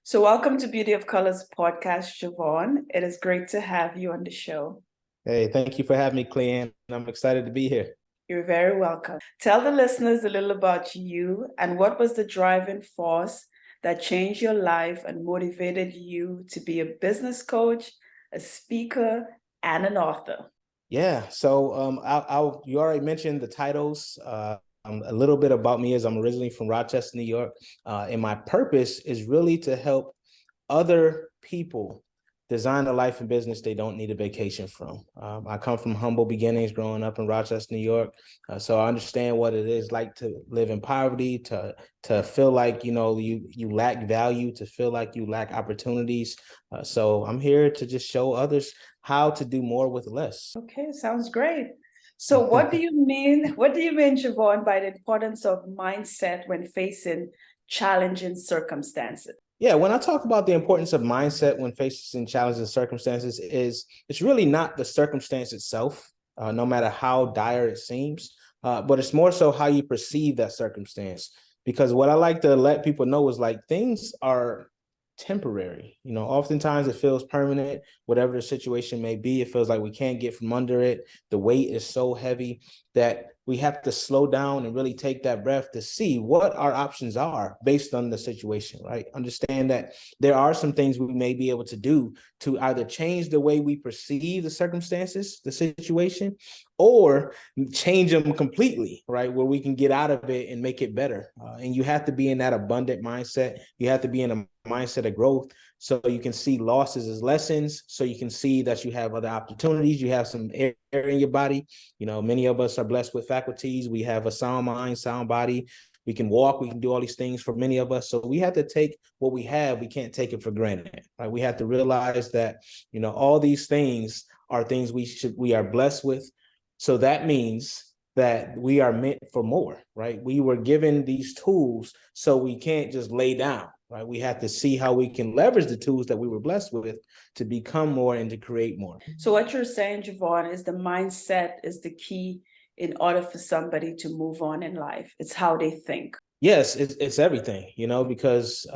So, welcome to Beauty of Colors podcast, Jevon. It is great to have you on the show. Hey, thank you for having me, Clean. I'm excited to be here. You're very welcome. Tell the listeners a little about you and what was the driving force that changed your life and motivated you to be a business coach, a speaker, and an author. Yeah, so you already mentioned the titles. A little bit about me is I'm originally from Rochester, New York, and my purpose is really to help other people design a life and business they don't need a vacation from. I come from humble beginnings growing up in Rochester, New York. So I understand what it is like to live in poverty, to feel like, you lack value, to feel like you lack opportunities. So I'm here to just show others how to do more with less. Okay, sounds great. So what do you mean, Jevon, by the importance of mindset when facing challenging circumstances? Yeah, when I talk about the importance of mindset when facing challenging circumstances, it's really not the circumstance itself, no matter how dire it seems, but it's more so how you perceive that circumstance. Because what I like to let people know is like things are temporary. Oftentimes it feels permanent, whatever the situation may be. It feels like we can't get from under it. The weight is so heavy that we have to slow down and really take that breath to see what our options are based on the situation, right? Understand that there are some things we may be able to do to either change the way we perceive the circumstances, the situation, or change them completely, right? Where we can get out of it and make it better. And you have to be in that abundant mindset. You have to be in a mindset of growth so you can see losses as lessons, so you can see that you have other opportunities. You have some air in your body. Many of us are blessed with faculties. We have a sound mind, sound body. We can walk, we can do all these things for many of us. So we have to take what we have. We can't take it for granted, right? We have to realize that, all these things are things we are blessed with. So that means that we are meant for more, right? We were given these tools, so we can't just lay down, right? We have to see how we can leverage the tools that we were blessed with to become more and to create more. So what you're saying, Jevon, is the mindset is the key in order for somebody to move on in life. It's how they think. Yes, it's everything, because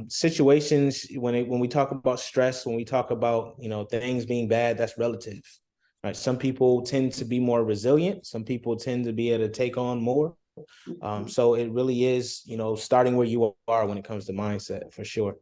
situations, when we talk about stress, when we talk about, things being bad, that's relative. Right. Some people tend to be more resilient. Some people tend to be able to take on more. So it really is, starting where you are when it comes to mindset, for sure.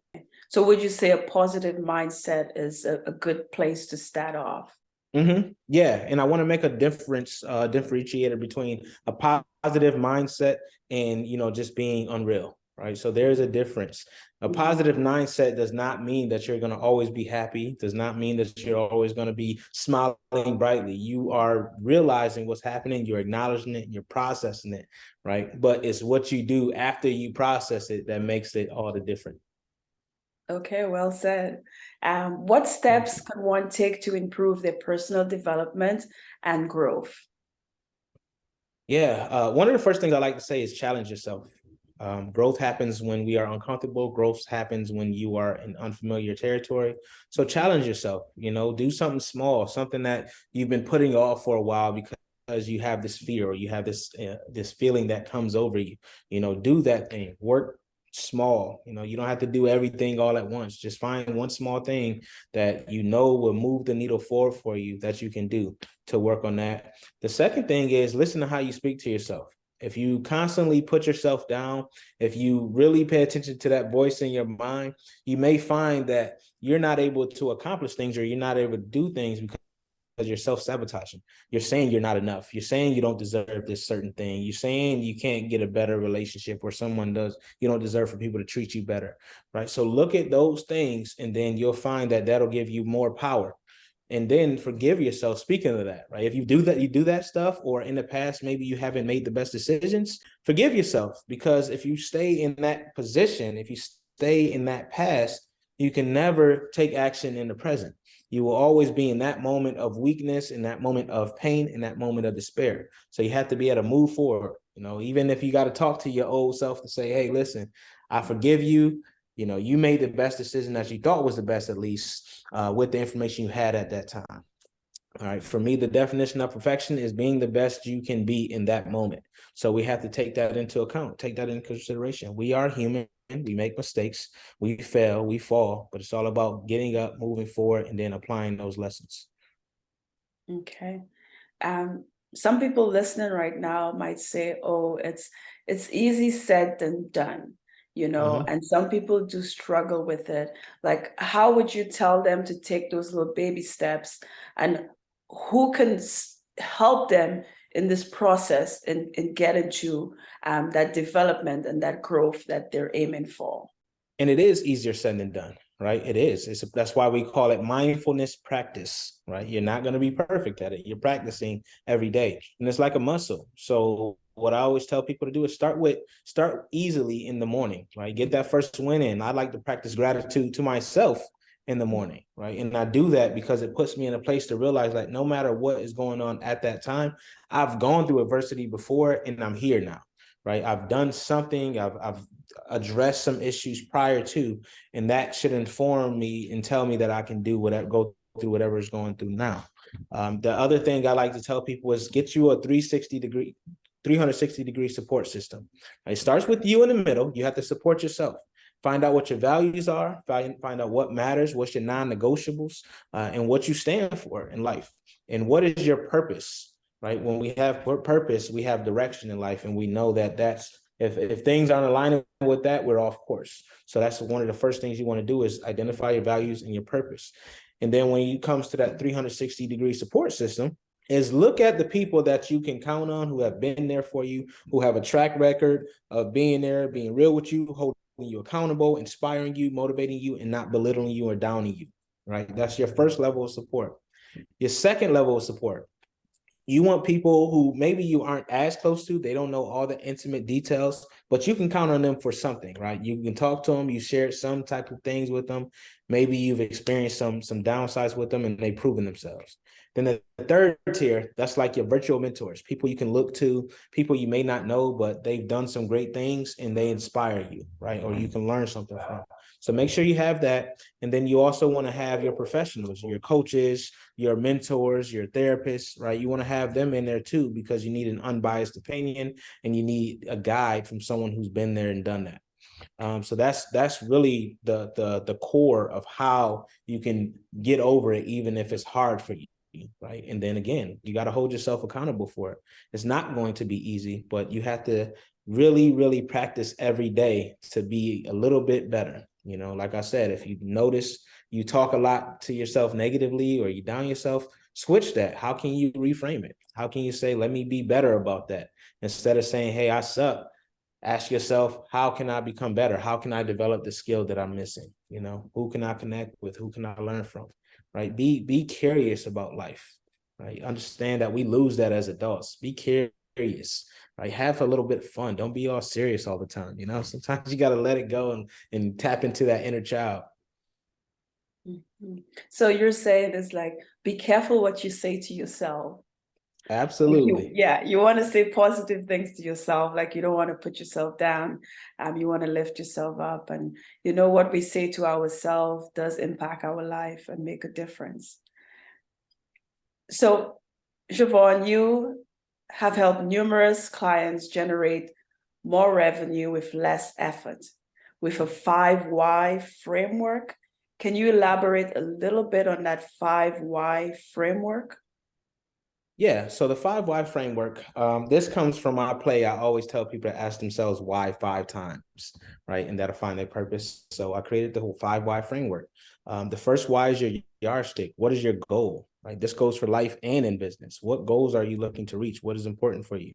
So would you say a positive mindset is a good place to start off? Mm-hmm. Yeah. And I want to make a differentiator between a positive mindset and, just being unreal. Right. So there's a difference. A positive mindset does not mean that you're going to always be happy, does not mean that you're always going to be smiling brightly. You are realizing what's happening, you're acknowledging it, and you're processing it. Right. But it's what you do after you process it that makes it all the difference. Okay, well said. What steps can one take to improve their personal development and growth? Yeah. One of the first things I like to say is challenge yourself. Growth happens when we are uncomfortable. Growth happens when you are in unfamiliar territory. So challenge yourself, do something small, something that you've been putting off for a while because you have this fear or you have this feeling that comes over you. Do that thing. Work small. You don't have to do everything all at once. Just find one small thing that will move the needle forward for you that you can do to work on that. The second thing is listen to how you speak to yourself. If you constantly put yourself down, if you really pay attention to that voice in your mind, you may find that you're not able to accomplish things or you're not able to do things because you're self-sabotaging. You're saying you're not enough. You're saying you don't deserve this certain thing. You're saying you can't get a better relationship where someone does. You don't deserve for people to treat you better, right? So look at those things and then you'll find that that'll give you more power. And then forgive yourself. Speaking of that, right? If you do that stuff, or in the past, maybe you haven't made the best decisions, forgive yourself. Because if you stay in that position, if you stay in that past, you can never take action in the present. You will always be in that moment of weakness, in that moment of pain, in that moment of despair. So you have to be able to move forward. Even if you got to talk to your old self to say, hey, listen, I forgive you. You made the best decision that you thought was the best, at least with the information you had at that time. All right. For me, the definition of perfection is being the best you can be in that moment. So we have to take that into account, take that into consideration. We are human. we make mistakes, we fail, we fall, but it's all about getting up, moving forward, and then applying those lessons. Okay. Some people listening right now might say, "Oh, it's easy said than done," and some people do struggle with it. Like, how would you tell them to take those little baby steps, and who can help them in this process and get into that development and that growth that they're aiming for? And it is easier said than done, right? It is. That's why we call it mindfulness practice, right? You're not going to be perfect at it. You're practicing every day, and it's like a muscle. So what I always tell people to do is start easily in the morning, right? Get that first win in. I like to practice gratitude to myself in the morning, right? And I do that because it puts me in a place to realize, like, no matter what is going on at that time, I've gone through adversity before and I'm here now, right? I've done something, I've addressed some issues prior to, and that should inform me and tell me that I can do whatever, go through whatever is going through now. The other thing I like to tell people is get you a 360-degree support system. It starts with you in the middle. You have to support yourself. Find out what your values are, find out what matters, what's your non-negotiables, and what you stand for in life. And what is your purpose, right? When we have purpose, we have direction in life, and we know that that's, if things aren't aligning with that, we're off course. So that's one of the first things you want to do is identify your values and your purpose. And then when it comes to that 360-degree support system, is look at the people that you can count on, who have been there for you, who have a track record of being there, being real with you, holding you accountable, inspiring you, motivating you, and not belittling you or downing you, right? That's your first level of support. Your second level of support, you want people who maybe you aren't as close to, they don't know all the intimate details, but you can count on them for something, right? You can talk to them, you shared some type of things with them. Maybe you've experienced some downsides with them and they've proven themselves. Then the third tier, that's like your virtual mentors, people you can look to, people you may not know, but they've done some great things and they inspire you, right? Or you can learn something from. So make sure you have that. And then you also want to have your professionals, your coaches, your mentors, your therapists, right? You want to have them in there too, because you need an unbiased opinion and you need a guide from someone who's been there and done that. So that's really the core of how you can get over it, even if it's hard for you, right? And then again, you got to hold yourself accountable for it. It's not going to be easy, but you have to really, really practice every day to be a little bit better. Like I said, if you notice you talk a lot to yourself negatively or you down yourself, switch that. How can you reframe it? How can you say, let me be better about that? Instead of saying, hey, I suck, ask yourself, how can I become better? How can I develop the skill that I'm missing? Who can I connect with? Who can I learn from? Right? Be curious about life, right? Understand that we lose that as adults. Be curious, right? Have a little bit of fun. Don't be all serious all the time. Sometimes you got to let it go and tap into that inner child. Mm-hmm. So you're saying it's like, be careful what you say to yourself. Absolutely. You want to say positive things to yourself. Like, you don't want to put yourself down. You want to lift yourself up. And what we say to ourselves does impact our life and make a difference. So, Jevon, you have helped numerous clients generate more revenue with less effort with a 5 why framework. Can you elaborate a little bit on that 5 why framework? Yeah, so the 5 why framework, this comes from my play. I always tell people to ask themselves why 5 times, right? And that'll find their purpose. So I created the whole 5 why framework. The first why is your yardstick. What is your goal, right? This goes for life and in business. What goals are you looking to reach? What is important for you?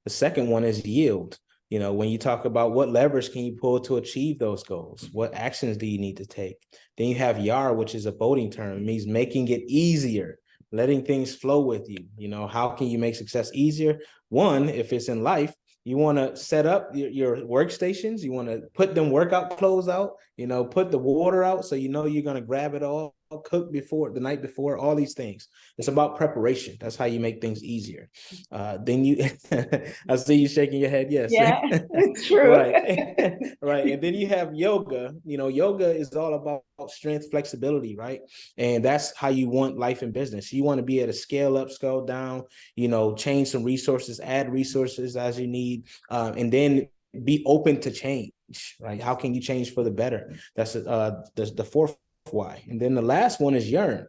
The second one is yield. When you talk about what levers can you pull to achieve those goals? What actions do you need to take? Then you have YAR, which is a boating term. It means making it easier, letting things flow with you. How can you make success easier? One, if it's in life, you want to set up your workstations. You want to put them workout clothes out, put the water out so you're going to grab it all, cook before the night before, all these things. It's about preparation. That's how you make things easier. Then you, I see you shaking your head. Yes. Yeah, it's true. Right. Right. And then you have yoga. Yoga is all about strength, flexibility, right? And that's how you want life and business. You want to be able to scale up, scale down, change some resources, add resources as you need. And then be open to change, right? How can you change for the better? That's the fourth why. And then the last one is yearn.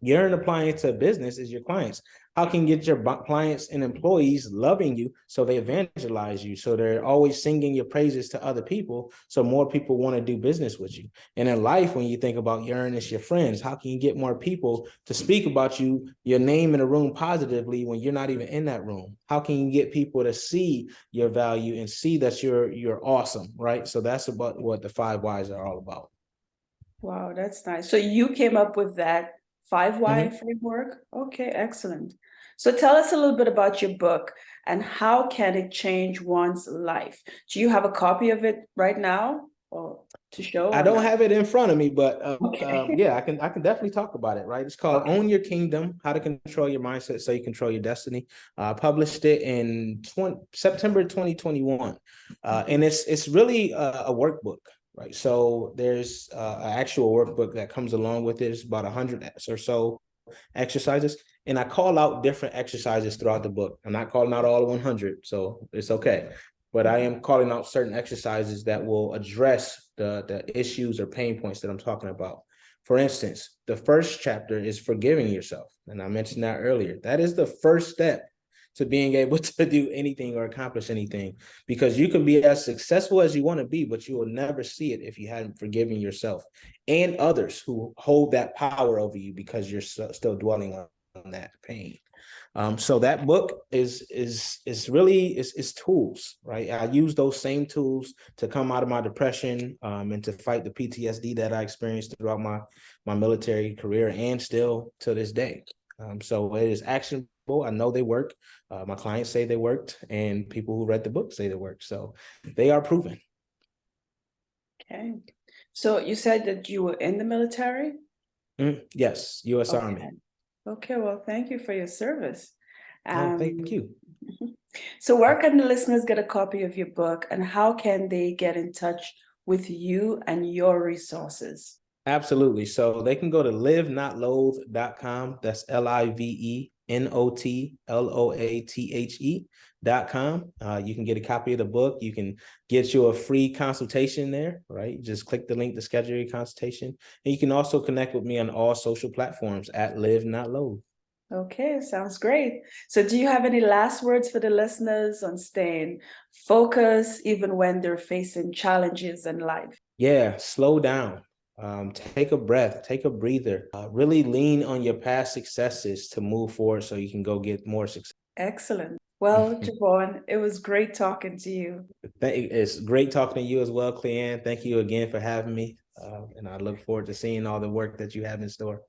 Yearn applying to business is your clients. How can you get your clients and employees loving you so they evangelize you, so they're always singing your praises to other people, so more people want to do business with you? And in life, when you think about yearn, it's your friends. How can you get more people to speak about you, your name in a room positively when you're not even in that room? How can you get people to see your value and see that you're awesome, right? So that's about what the 5 whys are all about. Wow, that's nice. So you came up with that 5 why Mhm. framework? Okay, excellent. So tell us a little bit about your book and how can it change one's life? Do you have a copy of it right now or to show I or don't no? have it in front of me, but Okay. yeah, I can definitely talk about it. Right, it's called Okay. "Own Your Kingdom: How to Control Your Mindset So You Control Your Destiny." I published it in September 2021, and it's really a workbook. Right, so there's an actual workbook that comes along with it. It's about 100 or so exercises, and I call out different exercises throughout the book. I'm not calling out all 100, so it's okay. But I am calling out certain exercises that will address the issues or pain points that I'm talking about. For instance, the first chapter is forgiving yourself. And I mentioned that earlier. That is the first step to being able to do anything or accomplish anything, because you can be as successful as you want to be, but you will never see it if you hadn't forgiven yourself and others who hold that power over you because you're still dwelling on that pain. So that book is really is tools, right? I use those same tools to come out of my depression, and to fight the PTSD that I experienced throughout my military career and still to this day. So it is actionable. I know they work. My clients say they worked, and people who read the book say they worked. So they are proven. Okay. So you said that you were in the military? Yes, U.S. Okay. Army. Okay, well, thank you for your service. Oh, thank Um, you. so where can the listeners get a copy of your book and how can they get in touch with you and your resources? Absolutely. So they can go to livenotloathe.com. That's livenotloathe.com. You can get a copy of the book. You can get you a free consultation there, right? You just click the link to schedule your consultation. And you can also connect with me on all social platforms at Live Not Loathe. Okay, sounds great. So do you have any last words for the listeners on staying focused even when they're facing challenges in life? Yeah, slow down. Take a breath, take a breather. Really lean on your past successes to move forward so you can go get more success. Excellent. Well, Jevon, it was great talking to you. It's great talking to you as well, Cleanne. Thank you again for having me. And I look forward to seeing all the work that you have in store.